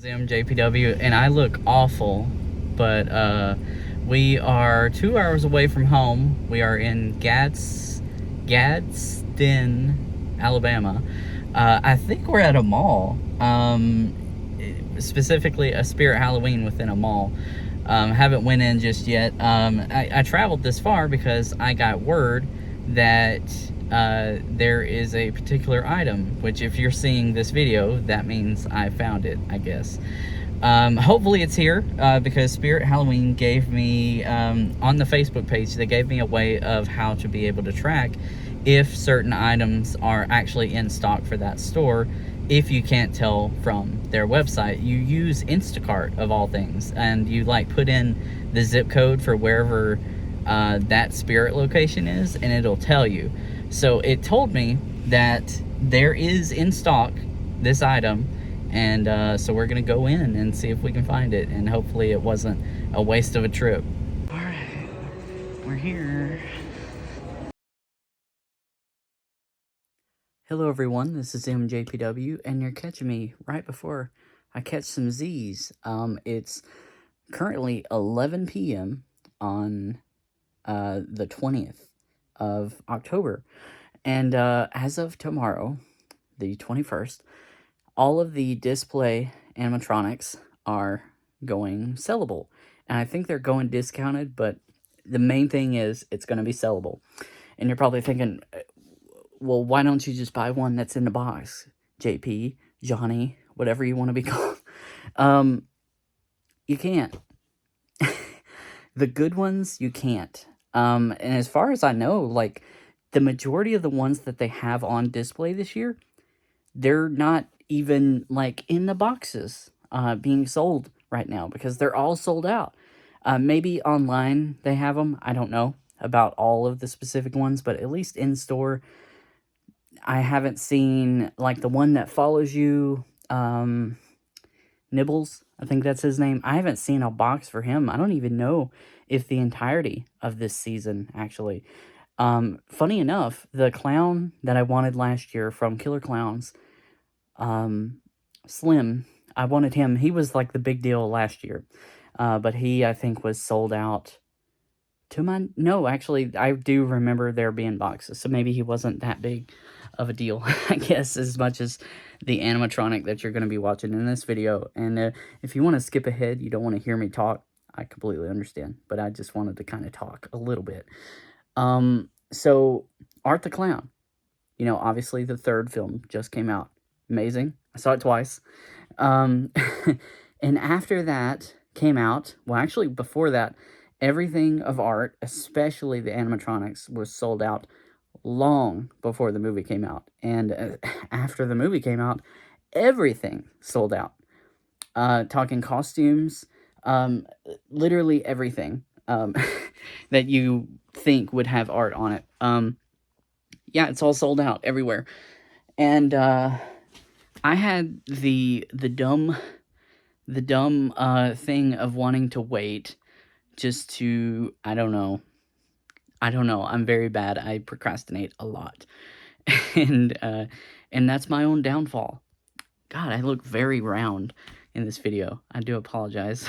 This is MJPW, and I look awful, but we are 2 hours away from home. We are in Gadsden, Alabama. I think we're at a mall, specifically a Spirit Halloween within a mall. Haven't went in just yet. I traveled this far because I got word that there is a particular item, which if you're seeing this video, that means I found it, I guess. Hopefully it's here, because Spirit Halloween gave me, on the Facebook page, they gave me a way of how to be able to track if certain items are actually in stock for that store. If you can't tell from their website, you use Instacart of all things, and you like put in the zip code for wherever that Spirit location is, and it'll tell you. So it told me that there is in stock this item, and so we're gonna go in and see if we can find it, and hopefully it wasn't a waste of a trip. All right, we're here. Hello everyone, this is MJPW, and you're catching me right before I catch some Z's. It's currently 11 p.m. on the 20th of October, and as of tomorrow, the 21st, all of the display animatronics are going sellable, and I think they're going discounted, but the main thing is it's going to be sellable. And you're probably thinking, well, why don't you just buy one that's in the box? JP, Johnny, whatever you want to be called. You can't. The good ones, you can't. And as far as I know, like, the majority of the ones that they have on display this year, they're not even, like, in the boxes being sold right now, because they're all sold out. Maybe online they have them. I don't know about all of the specific ones, but at least in store, I haven't seen, like, the one that follows you, Nibbles, I think that's his name. I haven't seen a box for him. I don't even know if the entirety of this season, actually. Funny enough, the clown that I wanted last year from Killer Clowns, Slim, I wanted him. He was, like, the big deal last year. But he, I think, was sold out to my... No, actually, I do remember there being boxes, so maybe he wasn't that big of a deal, I guess, as much as the animatronic that you're going to be watching in this video. And if you want to skip ahead, you don't want to hear me talk, I completely understand, but I just wanted to kind of talk a little bit. So Art the Clown, you know, obviously the third film just came out. Amazing. I saw it twice. And after that came out, well, actually before that, everything of Art, especially the animatronics, was sold out long before the movie came out. And after the movie came out, everything sold out. Talking costumes, literally everything that you think would have Art on it. Yeah, it's all sold out everywhere. And I had the dumb thing of wanting to wait just to, I don't know, I'm very bad. I procrastinate a lot. And that's my own downfall. God, I look very round in this video. I do apologize.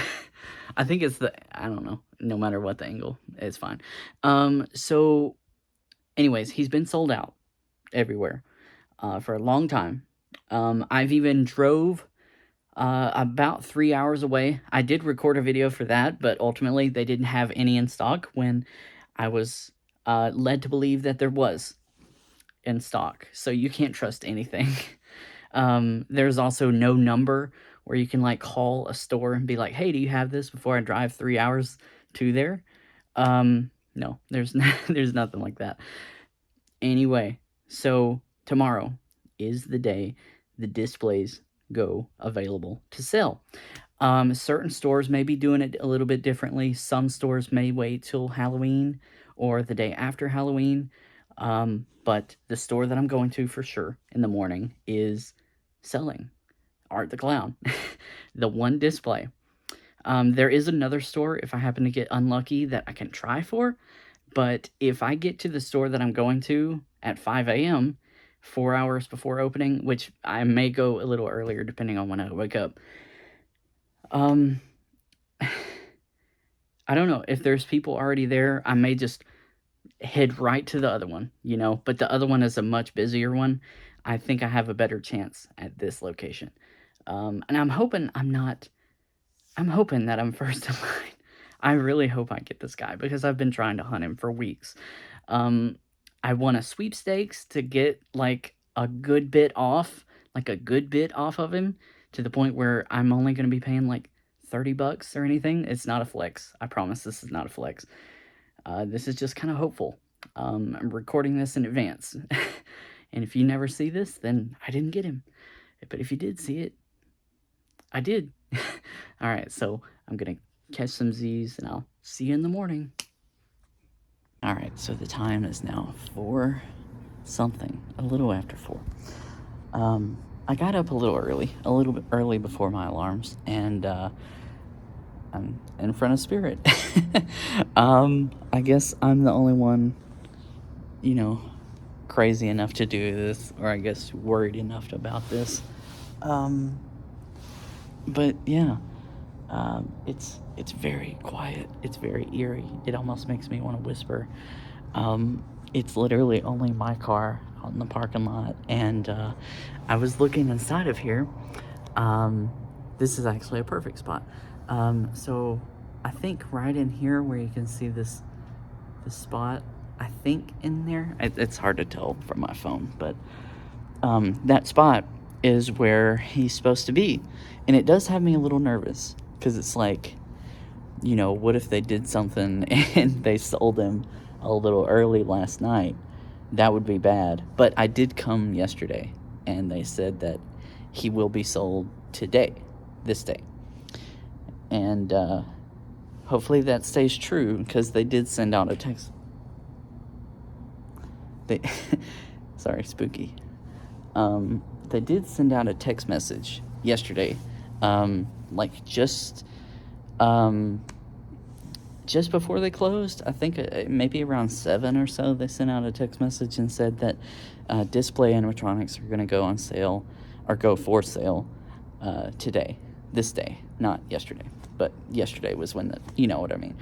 I think it's I don't know, no matter what the angle, it's fine. So anyways, he's been sold out everywhere for a long time. I've even drove about 3 hours away. I did record a video for that, but ultimately they didn't have any in stock when I was led to believe that there was in stock. So you can't trust anything. There's also no number where you can, like, call a store and be like, hey, do you have this, before I drive 3 hours to there? No, there's nothing like that. Anyway, so tomorrow is the day the displays go available to sell. Certain stores may be doing it a little bit differently. Some stores may wait till Halloween or the day after Halloween. But the store that I'm going to for sure in the morning is selling Art the Clown, the one display. There is another store, if I happen to get unlucky, that I can try for. But if I get to the store that I'm going to at 5 a.m., 4 hours before opening, which I may go a little earlier depending on when I wake up, Um, I don't know. If there's people already there, I may just head right to the other one, you know? But the other one is a much busier one. I think I have a better chance at this location. And I'm hoping that I'm first in line. I really hope I get this guy because I've been trying to hunt him for weeks. Um, I won a sweepstakes to get like a good bit off, of him to the point where I'm only going to be paying like $30 or anything. It's not a flex. I promise this is not a flex. This is just kind of hopeful. I'm recording this in advance. And if you never see this, then I didn't get him. But if you did see it, I did. All right, so I'm going to catch some Z's, and I'll see you in the morning. All right, so the time is now 4 something, a little after 4. I got up a little bit early before my alarms, and I'm in front of Spirit. I guess I'm the only one, you know, crazy enough to do this, or I guess worried enough about this. But yeah, it's very quiet. It's very eerie. It almost makes me want to whisper. It's literally only my car out in the parking lot, and I was looking inside of here. This is actually a perfect spot. So I think right in here where you can see this spot, I think in there, it's hard to tell from my phone, but that spot is where he's supposed to be. And it does have me a little nervous, because it's like, you know, what if they did something and they sold him a little early last night? That would be bad. But I did come yesterday, and they said that he will be sold today, this day. And hopefully that stays true, because they did send out a text. Sorry, spooky. They did send out a text message yesterday, like just before they closed. I think maybe around 7 or so, they sent out a text message and said that display animatronics are going to go on sale, or go for sale, today, this day, not yesterday, but yesterday was when you know what I mean.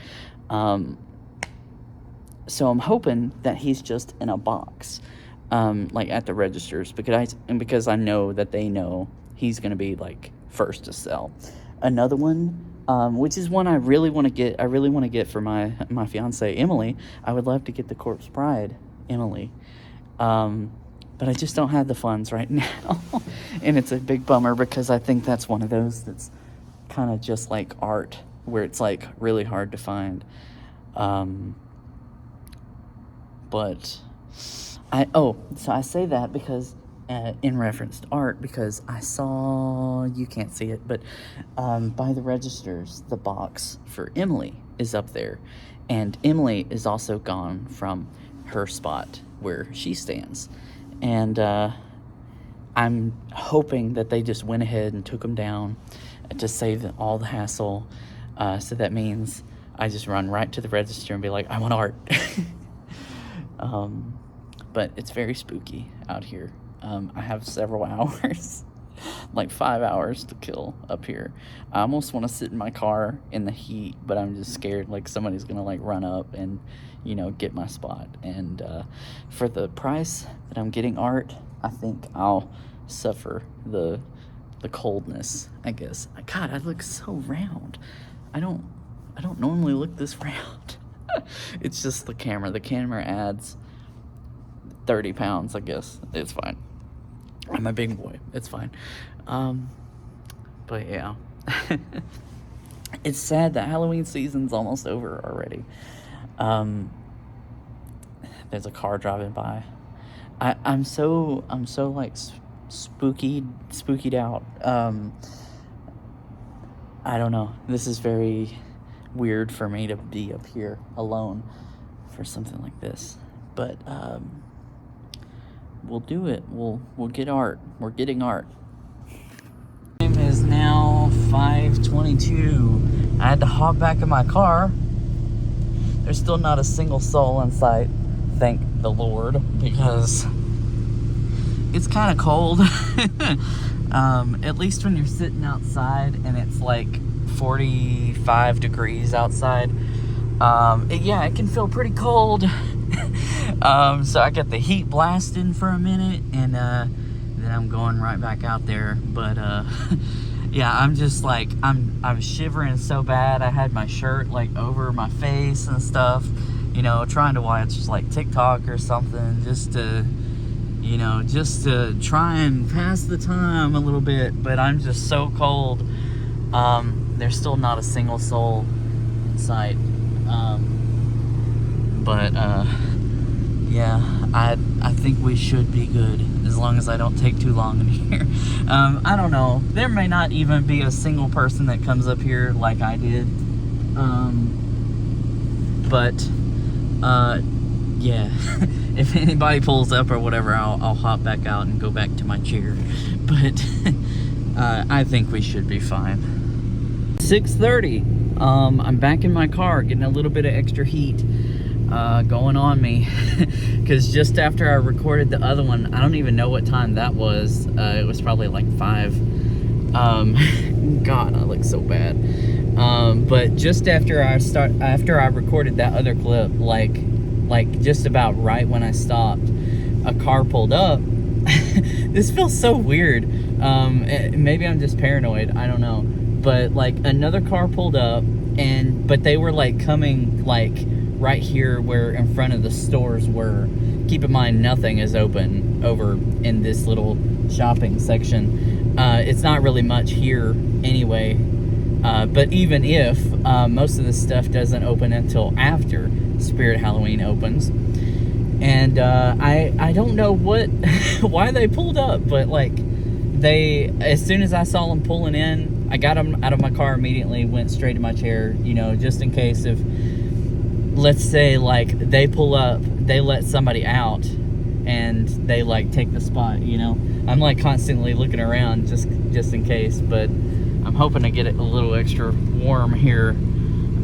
So I'm hoping that he's just in a box, like at the registers, because I know that they know he's going to be like first to sell. Another one, which is one I really want to get for my fiance Emily. I would love to get the Corpse Bride Emily, but I just don't have the funds right now. And it's a big bummer, because I think that's one of those that's kind of just like art, where it's like really hard to find. But so I say that because in reference to art, because I saw, you can't see it, but by the registers, the box for Emily is up there, and Emily is also gone from her spot where she stands, and I'm hoping that they just went ahead and took them down to save all the hassle. So that means I just run right to the register and be like, I want art. But it's very spooky out here. I have several hours, like 5 hours to kill up here. I almost want to sit in my car in the heat, but I'm just scared like somebody's gonna like run up and, you know, get my spot. And for the price that I'm getting art, I think I'll suffer the coldness, I guess. God, I look so round. I don't normally look this round. It's just the camera. The camera adds 30 pounds, I guess. It's fine. I'm a big boy. It's fine. But yeah. It's sad that Halloween season's almost over already. There's a car driving by. I'm so like spookied out. I don't know. This is very weird for me to be up here alone for something like this, but we'll do it. We'll get art. We're getting art. Time is now 5:22. I had to hop back in my car. There's still not a single soul in sight, thank the Lord, because it's kind of cold. At least when you're sitting outside and it's like 45 degrees outside. Yeah, it can feel pretty cold. So I got the heat blasting for a minute, and then I'm going right back out there. But yeah, I'm just like, I'm shivering so bad. I had my shirt like over my face and stuff, you know, trying to watch like TikTok or something, just to, you know, just to try and pass the time a little bit. But I'm just so cold. There's still not a single soul in sight. Yeah, I think we should be good, as long as I don't take too long in here. I don't know, there may not even be a single person that comes up here like I did. Yeah, if anybody pulls up or whatever, I'll hop back out and go back to my chair. But I think we should be fine. 6:30. I'm back in my car, getting a little bit of extra heat going on me. Because just after I recorded the other one, I don't even know what time that was. It was probably like 5. God, I look so bad. But just after I recorded that other clip, like just about right when I stopped, a car pulled up. This feels so weird. Maybe I'm just paranoid, I don't know. But like another car pulled up, but they were like coming like right here where in front of the stores were. Keep in mind, nothing is open over in this little shopping section. It's not really much here anyway. But even if, most of this stuff doesn't open until after Spirit Halloween opens. And I don't know why they pulled up, but like as soon as I saw them pulling in, I got them out of my car immediately, went straight to my chair, you know, just in case if, let's say like they pull up, they let somebody out and they like take the spot, you know. I'm like constantly looking around just in case, but I'm hoping to get it a little extra warm here.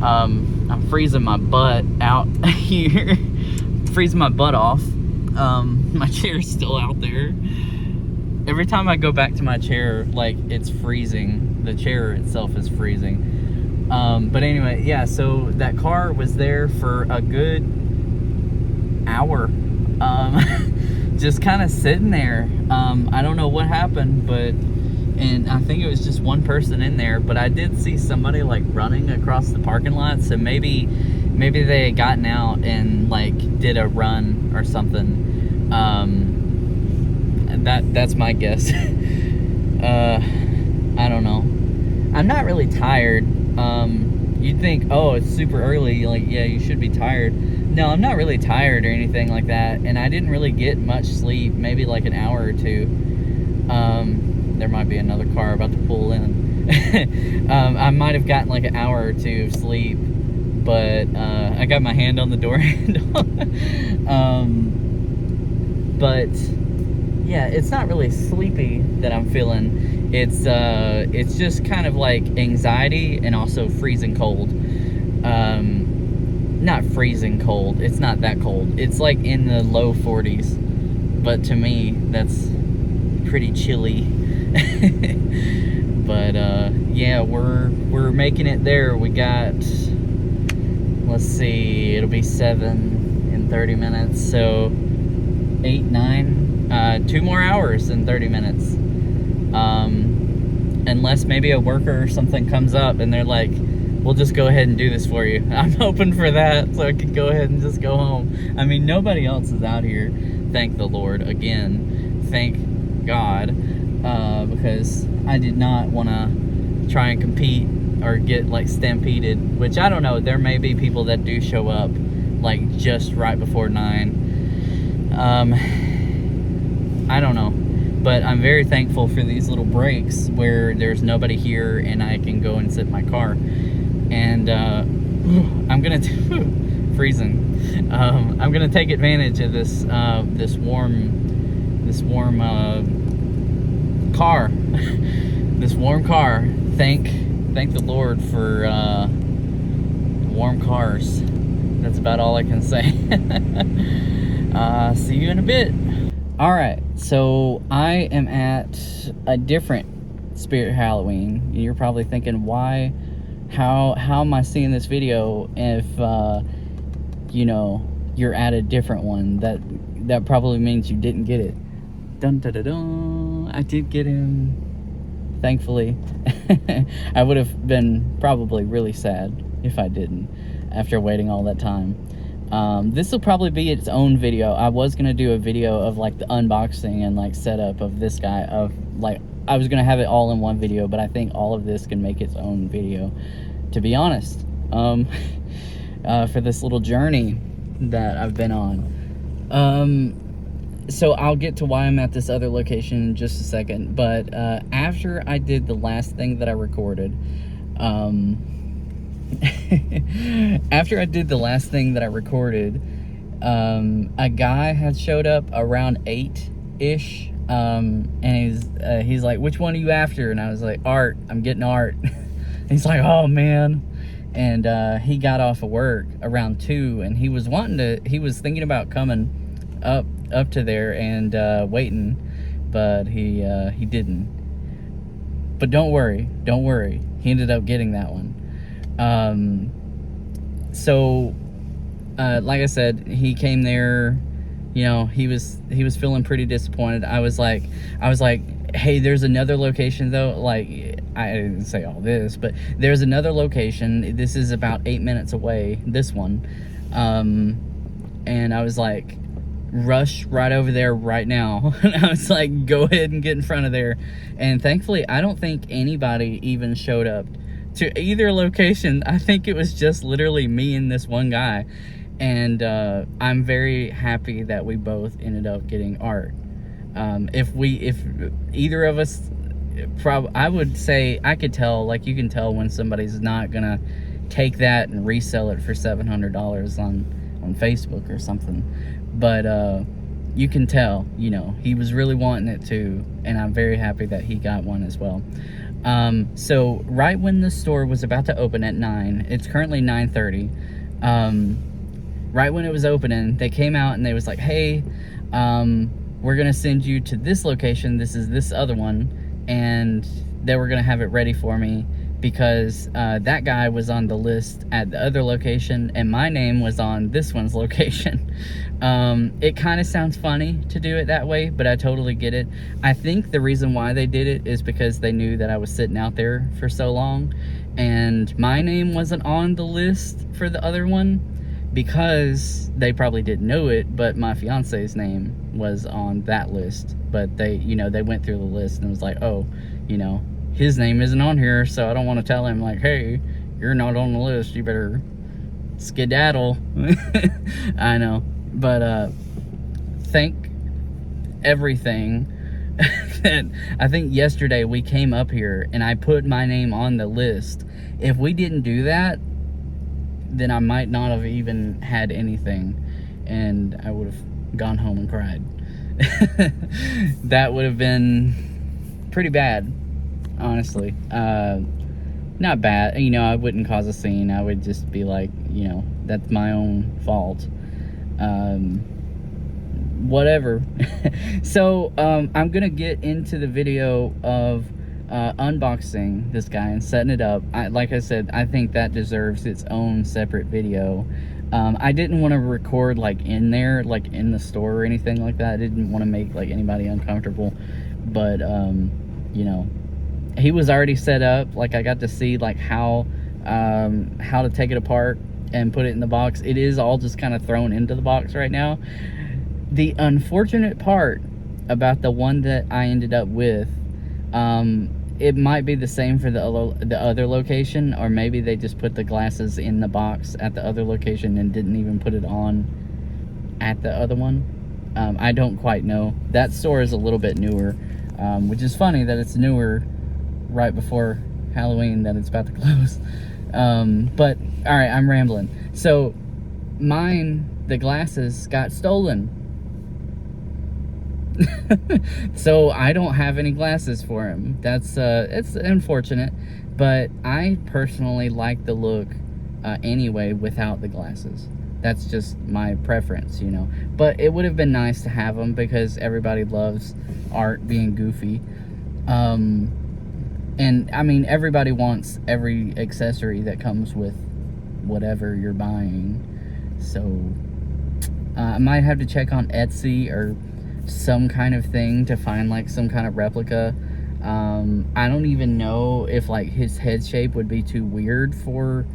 I'm freezing my butt out here. Freezing my butt off. My chair's still out there. Every time I go back to my chair, like, it's freezing. The chair itself is freezing. But anyway, yeah, so that car was there for a good hour. Just kind of sitting there. I don't know what happened, and I think it was just one person in there, but I did see somebody like running across the parking lot, so maybe they had gotten out and like did a run or something. That's my guess. I don't know. I'm not really tired. You'd think, oh, it's super early, like, yeah, you should be tired. No, I'm not really tired or anything like that, and I didn't really get much sleep, maybe like an hour or two. There might be another car about to pull in. I might have gotten like an hour or two of sleep, but I got my hand on the door handle. But yeah, it's not really sleepy that I'm feeling. It's just kind of like anxiety and also freezing cold. Not freezing cold, it's not that cold. It's like in the low 40s, but to me that's pretty chilly. But yeah, we're making it there. We got, let's see, it'll be 7 in 30 minutes, so 8, 9, 2 more hours in 30 minutes. Unless maybe a worker or something comes up and they're like, we'll just go ahead and do this for you. I'm hoping for that, so I could go ahead and just go home. I mean, nobody else is out here, thank the Lord. Again, thank God. Because I did not want to try and compete or get like stampeded, which I don't know, there may be people that do show up like just right before 9. I don't know, but I'm very thankful for these little breaks where there's nobody here and I can go and sit in my car. And I'm gonna freezing. I'm gonna take advantage of this warm car. This warm car. Thank the Lord for warm cars. That's about all I can say. See you in a bit. Alright, so I am at a different Spirit Halloween. You're probably thinking, why How am I seeing this video if you know, you're at a different one? That probably means you didn't get it. Dun dun dun dun. I did get him, thankfully. I would have been probably really sad if I didn't, after waiting all that time. This will probably be its own video. I was gonna do a video of like the unboxing and like setup of this guy, of like, I was gonna have it all in one video, but I think all of this can make its own video, to be honest. For this little journey that I've been on. So I'll get to why I'm at this other location in just a second, but after I did the last thing that I recorded, after I did the last thing that I recorded, a guy had showed up around 8-ish, and he's like, which one are you after? And I was like, Art, I'm getting Art. He's like, oh man. And he got off of work around 2, and he was thinking about coming up to there and waiting, but he didn't. But don't worry, he ended up getting that one. So like I said, he came there, you know, he was feeling pretty disappointed. I was like, hey, there's another location though. Like, I didn't say all this, but there's another location. This is about 8 minutes away, this one. And I was like, rush right over there right now. And I was like, go ahead and get in front of there. And thankfully, I don't think anybody even showed up to either location. I think it was just literally me and this one guy. And I'm very happy that we both ended up getting Art. If either of us, I would say, I could tell, like, you can tell when somebody's not gonna take that and resell it for $700 on Facebook or something. But you can tell, you know, he was really wanting it too, and I'm very happy that he got one as well. So right when the store was about to open at 9, it's currently 9:30. Right when it was opening, they came out and they was like, hey, we're gonna send you to this location. This is this other one, and they were gonna have it ready for me because that guy was on the list at the other location and my name was on this one's location. It kind of sounds funny to do it that way, but I totally get it. I think the reason why they did it is because they knew that I was sitting out there for so long, and my name wasn't on the list for the other one because they probably didn't know it, but my fiance's name was on that list. But they, you know, they went through the list and was like, oh, you know, his name isn't on here, so I don't want to tell him, like, hey, you're not on the list, you better skedaddle. I know, but thank everything that I think yesterday we came up here and I put my name on the list. If we didn't do that, then I might not have even had anything, and I would have gone home and cried. That would have been pretty bad, honestly. Not bad, you know, I wouldn't cause a scene. I would just be like, you know, that's my own fault. Whatever. So I'm gonna get into the video of unboxing this guy and setting it up. Like I said, I think that deserves its own separate video. I didn't want to record like in there, like in the store or anything like that. I didn't want to make like anybody uncomfortable, but you know, he was already set up. Like, I got to see like how to take it apart and put it in the box. It is all just kind of thrown into the box right now. The unfortunate part about the one that I ended up with, it might be the same for the other location, or maybe they just put the glasses in the box at the other location and didn't even put it on at the other one. I don't quite know. That store is a little bit newer, which is funny that it's newer right before Halloween, that it's about to close. But all right, I'm rambling. So mine, the glasses got stolen. So I don't have any glasses for him. That's it's unfortunate, but I personally like the look anyway without the glasses. That's just my preference, you know. But it would have been nice to have them because everybody loves Art being goofy. And I mean, everybody wants every accessory that comes with whatever you're buying. So I might have to check on Etsy or some kind of thing to find like some kind of replica. I don't even know if like his head shape would be too weird for,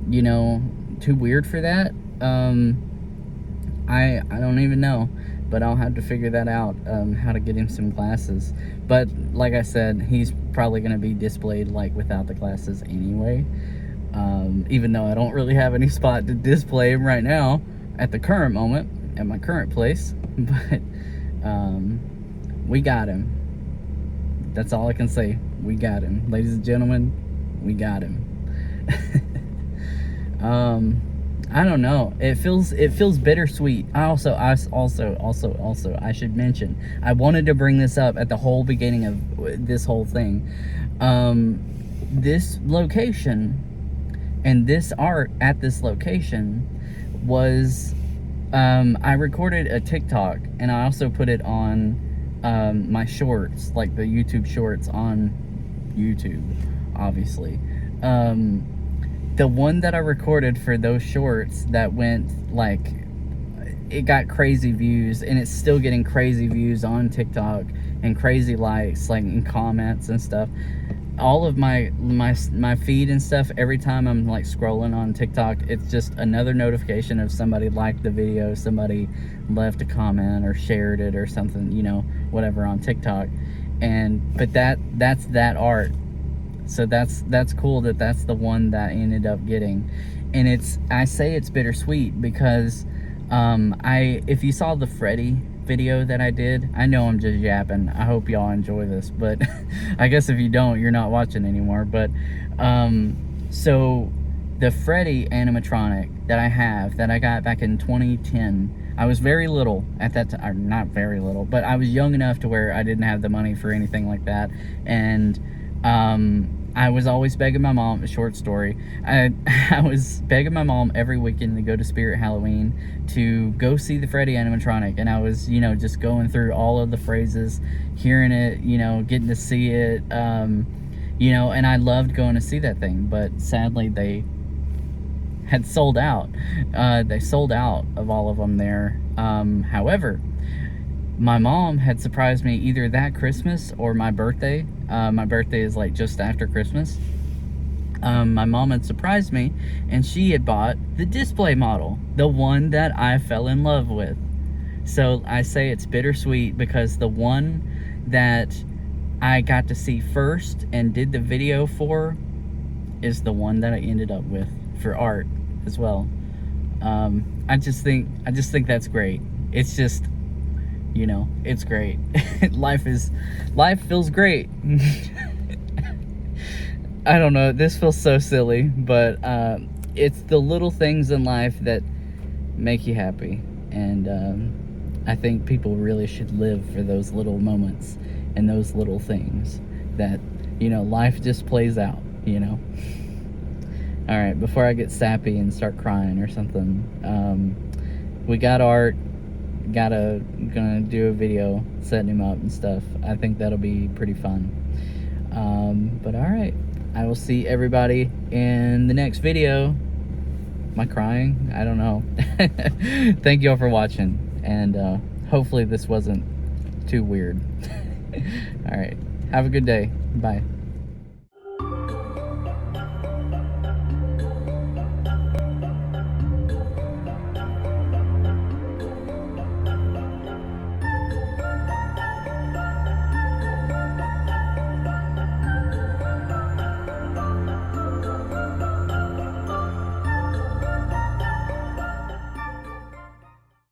you know, too weird for that. I don't even know, but I'll have to figure that out, how to get him some glasses. But like I said, he's probably going to be displayed like without the glasses anyway, even though I don't really have any spot to display him right now at the current moment at my current place. But we got him. That's all I can say. We got him, ladies and gentlemen. We got him. I don't know. It feels bittersweet. I should mention, I wanted to bring this up at the whole beginning of this whole thing. This location and this art at this location was, I recorded a TikTok and I also put it on my shorts, like the YouTube shorts on YouTube, obviously. The one that I recorded for those shorts that went like, it got crazy views, and it's still getting crazy views on TikTok and crazy likes, like, and comments and stuff. All of my feed and stuff, every time I'm like scrolling on TikTok, it's just another notification of somebody liked the video, somebody left a comment or shared it or something, you know, whatever on TikTok. But that's that art. So that's cool that that's the one that I ended up getting. And I say it's bittersweet because if you saw the Freddy video that I did, I know I'm just yapping. I hope y'all enjoy this, but I guess if you don't, you're not watching anymore. But so the Freddy animatronic that I got back in 2010, I was very little at that time, or not very little, but I was young enough to where I didn't have the money for anything like that. And I was always begging my mom, a short story, I was begging my mom every weekend to go to Spirit Halloween to go see the Freddy animatronic. And I was, you know, just going through all of the phrases, hearing it, you know, getting to see it, you know, and I loved going to see that thing. But sadly, they had sold out. They sold out of all of them there. However, my mom had surprised me either that Christmas or my birthday. My birthday is like just after Christmas. My mom had surprised me, and she had bought the display model, the one that I fell in love with. So I say it's bittersweet because the one that I got to see first and did the video for is the one that I ended up with for art as well. I just think that's great. It's just, you know, it's great. Life feels great. I don't know, this feels so silly, but it's the little things in life that make you happy. And I think people really should live for those little moments and those little things that, you know, life just plays out, you know. All right, before I get sappy and start crying or something, we got art. Gonna do a video setting him up and stuff. I think that'll be pretty fun. But all right, I will see everybody in the next video. Am I crying? I don't know. Thank y'all for watching, and hopefully this wasn't too weird. All right, have a good day. Bye.